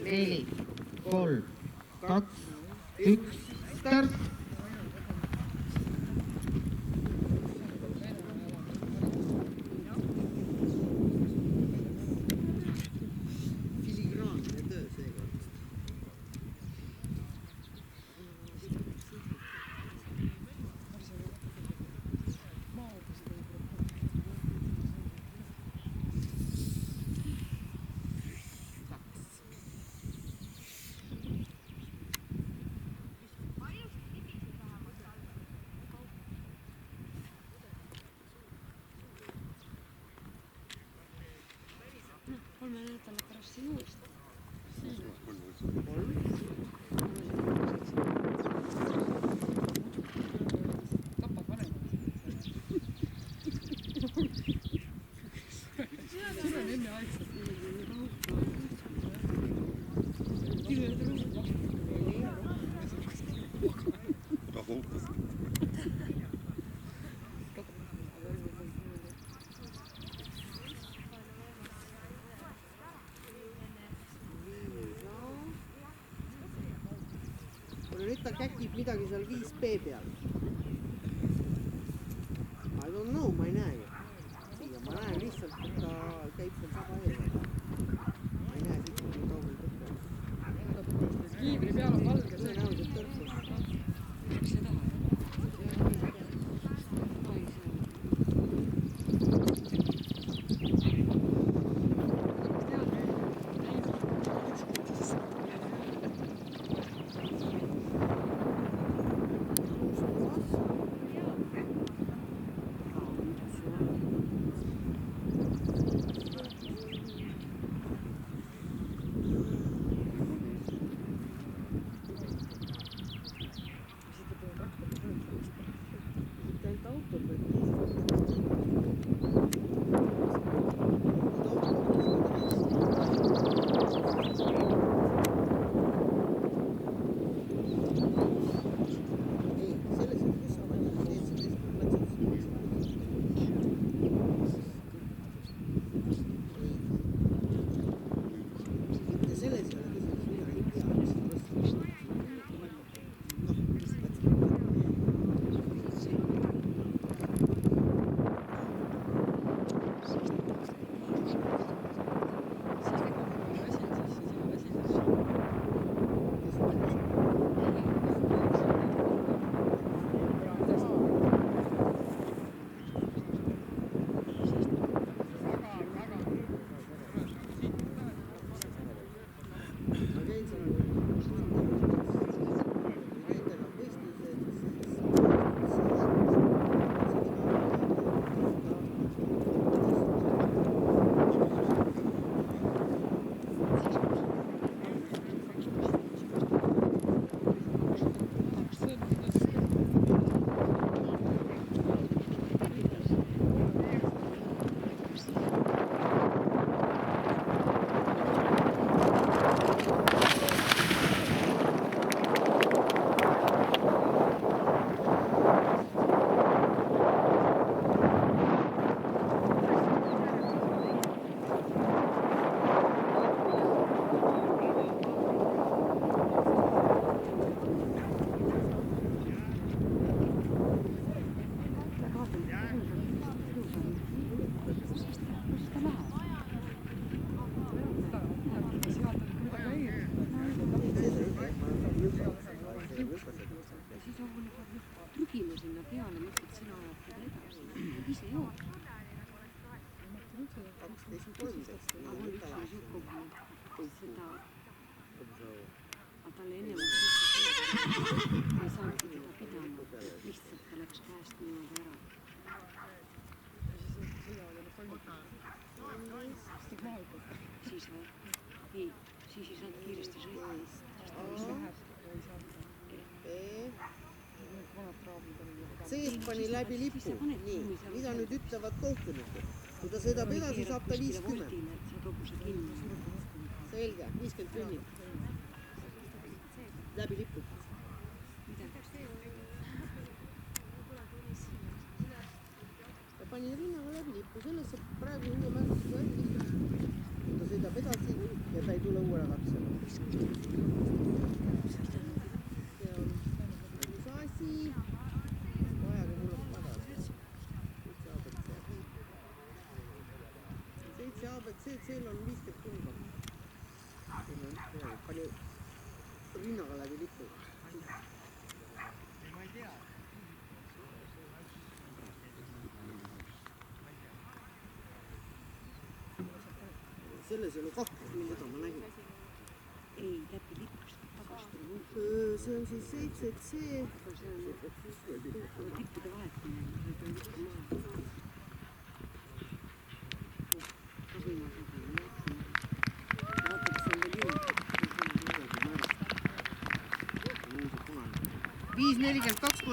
4, 3, 2, 1, start! Kolme nädala pärast siin uuesti. Tapad vanemad. Sul on enne aegselt. Nüüd ta käkib midagi seal 5B peal. I don't know, ma ei näe ju. Ja ma näen lihtsalt, et ta käib seal saba eeldada. Ma ei näe siit nii kaugel tõppe. Kiivri peal on valge. Tõenäoliselt tõrkus. Miks see taha? Trügime sinna peale, mõtled sina ajad teda edasi. Ise jood. 12-13. Aga mul üks on suhkogu seda. Aga talle ennem ei saanudki teda pidama. Lihtsalt ta läks käest niimoodi ära. Siis ei saanud kiiresti sõita. Sees pani läbi lipu. Nii, mida nüüd ütlevad kohtunikud? Kui ta sõidab edasi, saab ta 50. Selge, 50 künni. Läbi lipu. Ta pani rinnaga läbi lipu. Sellest saab praegu uue märgusega läbi lipu. Ta sõidab edasi ja ta ei tule uuele katsele. See on üks asi. Vajage mulle padad. 7 ABC-d, seal on 50 kulga. Palju rinnaga läbi lipu. Selles ei ole kahtlust, mida ma nägin. Ei, läbi lipust tagasi tuli. See on siis 7C. See on lippude vahetamine. Võib on lippu maha. Kabina. Vaata, kas on veel juurde. 5.42.